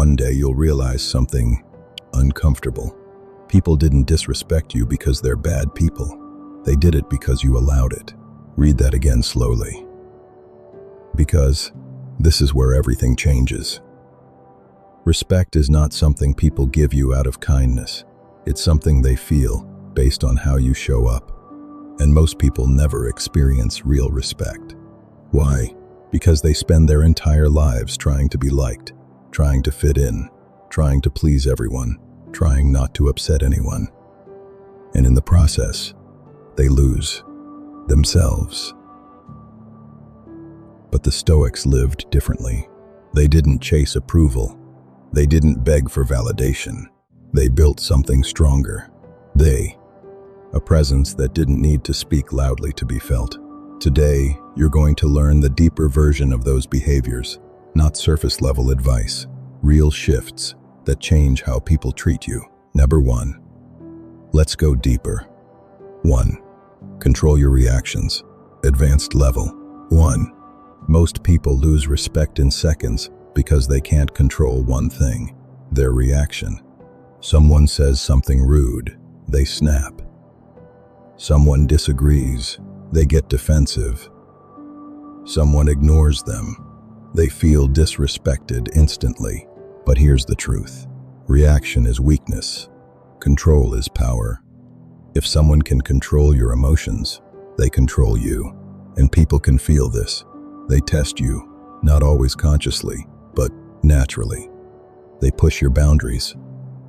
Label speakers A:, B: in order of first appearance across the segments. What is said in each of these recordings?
A: one day you'll realize something uncomfortable. People didn't disrespect you because they're bad people. They did it because you allowed it. Read that again slowly. Because this is where everything changes. Respect is not something people give you out of kindness. It's something they feel based on how you show up. And most people never experience real respect. Why? Because they spend their entire lives trying to be liked, trying to fit in, trying to please everyone, trying not to upset anyone. And in the process, they lose themselves. But the Stoics lived differently. They didn't chase approval. They didn't beg for validation. They built something stronger. A presence that didn't need to speak loudly to be felt. Today, you're going to learn the deeper version of those behaviors, not surface-level advice, real shifts that change how people treat you. Number 1. Let's go deeper. 1. Control your reactions. Advanced level. 1. Most people lose respect in seconds because they can't control one thing: their reaction. Someone says something rude, they snap. Someone disagrees, they get defensive. Someone ignores them, they feel disrespected instantly. But here's the truth: reaction is weakness, control is power. If someone can control your emotions, they control you. And people can feel this. They test you, not always consciously, but naturally. They push your boundaries.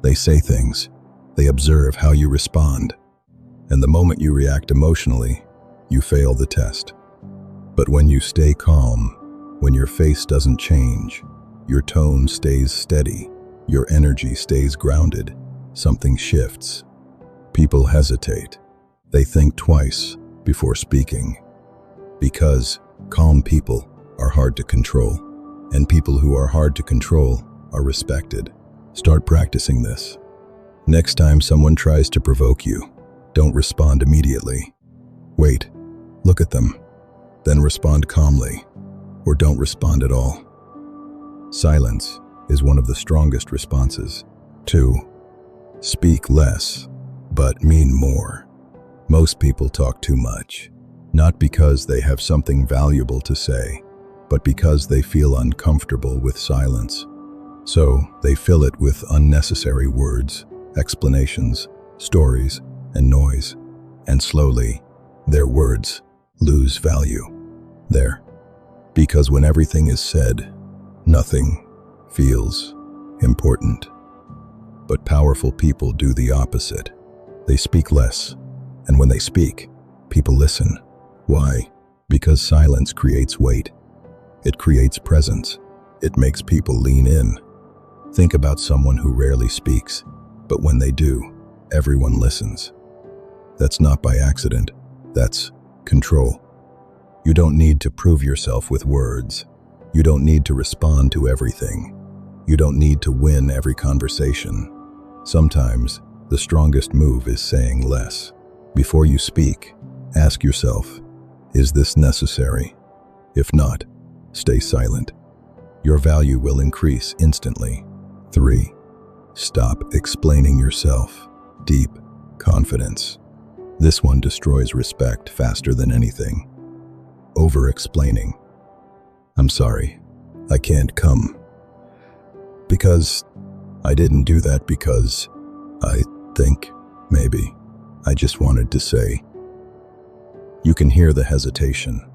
A: They say things. They observe how you respond. And the moment you react emotionally, you fail the test. But when you stay calm, when your face doesn't change, your tone stays steady, your energy stays grounded, something shifts. People hesitate. They think twice before speaking. Because calm people are hard to control, and people who are hard to control are respected. Start practicing this. Next time someone tries to provoke you, don't respond immediately. Wait, look at them, then respond calmly, or don't respond at all. Silence is one of the strongest responses. 2. Speak less, but mean more. Most people talk too much, not because they have something valuable to say, but because they feel uncomfortable with silence. So they fill it with unnecessary words, explanations, stories, and noise. And slowly, their words lose value. Because when everything is said, nothing feels important. But powerful people do the opposite. They speak less, and when they speak, people listen. Why? Because silence creates weight. It creates presence. It makes people lean in. Think about someone who rarely speaks, but when they do, everyone listens. That's not by accident. That's control. You don't need to prove yourself with words. You don't need to respond to everything. You don't need to win every conversation. Sometimes, the strongest move is saying less. Before you speak, ask yourself, is this necessary? If not, stay silent. Your value will increase instantly. 3. Stop explaining yourself. Deep confidence. This one destroys respect faster than anything. Over-explaining. I'm sorry, I can't come. Because I didn't do that because I think, maybe, I just wanted to say. You can hear the hesitation,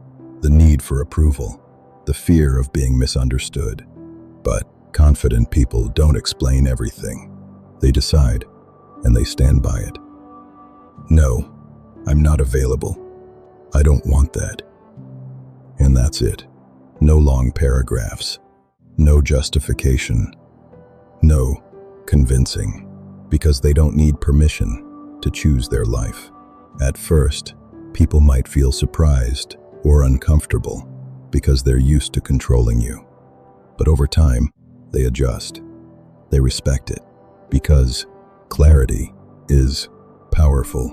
A: the need for approval, the fear of being misunderstood. But confident people don't explain everything. They decide, and they stand by it. No, I'm not available. I don't want that. And that's it. No long paragraphs. No justification. No convincing. Because they don't need permission to choose their life. At first, people might feel surprised or uncomfortable because they're used to controlling you. But over time, they adjust. They respect it because clarity is powerful.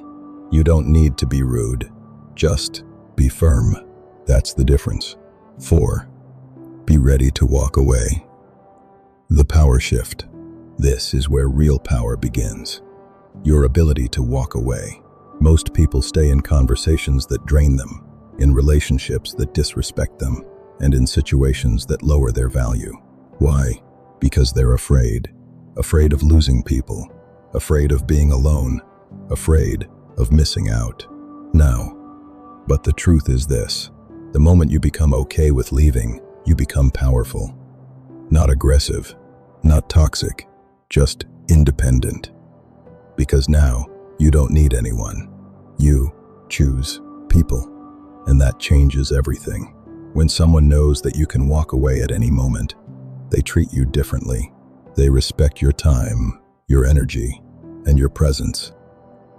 A: You don't need to be rude, just be firm. That's the difference. 4. Be ready to walk away. The power shift. This is where real power begins. Your ability to walk away. Most people stay in conversations that drain them, in relationships that disrespect them, and in situations that lower their value. Why? Because they're afraid. Afraid of losing people. Afraid of being alone. Afraid of missing out. Now, but the truth is this. The moment you become okay with leaving, you become powerful. Not aggressive, not toxic, just independent. Because now, you don't need anyone. You choose people. And that changes everything. When someone knows that you can walk away at any moment, they treat you differently. They respect your time, your energy, and your presence.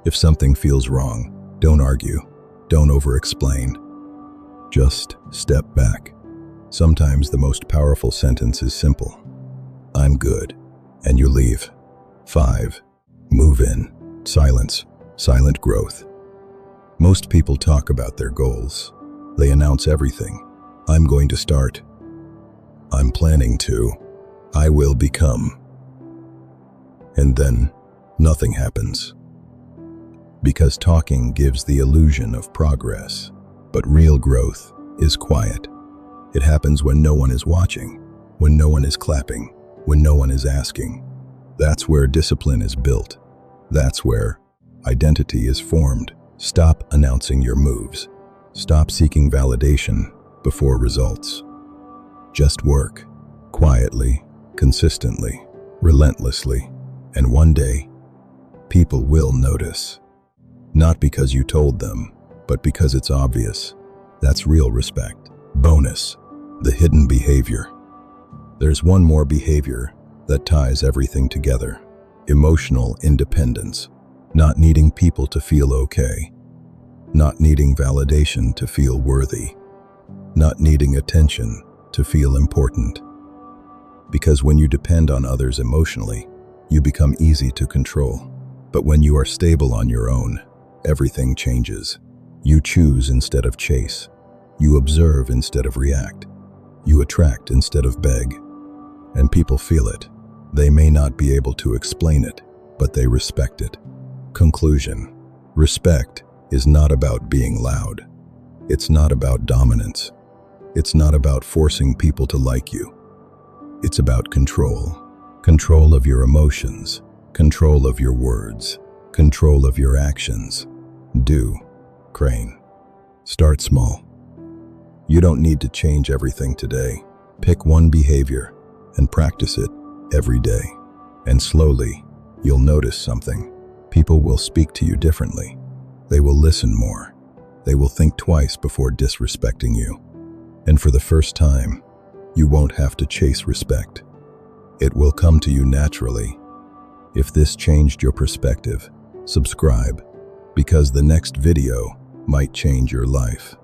A: If something feels wrong, don't argue. Don't over-explain. Just step back. Sometimes the most powerful sentence is simple. I'm good. And you leave. 5. Move in. Silence. Silent growth. Most people talk about their goals. They announce everything. I'm going to start. I'm planning to. I will become. And then nothing happens. Because talking gives the illusion of progress, but real growth is quiet. It happens when no one is watching, when no one is clapping, when no one is asking. That's where discipline is built. That's where identity is formed. Stop announcing your moves. Stop seeking validation before results. Just work, quietly, consistently, relentlessly, and one day, people will notice. Not because you told them, but because it's obvious. That's real respect. Bonus, the hidden behavior. There's one more behavior that ties everything together. Emotional independence. Not needing people to feel okay. Not needing validation to feel worthy. Not needing attention to feel important. Because when you depend on others emotionally, you become easy to control. But when you are stable on your own, everything changes. You choose instead of chase. You observe instead of react. You attract instead of beg. And people feel it. They may not be able to explain it, but they respect it. Conclusion. Respect is not about being loud. It's not about dominance. It's not about forcing people to like you. It's about control. Control of your emotions. Control of your words. Control of your actions. Do. Crane. Start small. You don't need to change everything today. Pick one behavior and practice it every day. And slowly, you'll notice something. People will speak to you differently. They will listen more. They will think twice before disrespecting you. And for the first time, you won't have to chase respect. It will come to you naturally. If this changed your perspective, subscribe, because the next video might change your life.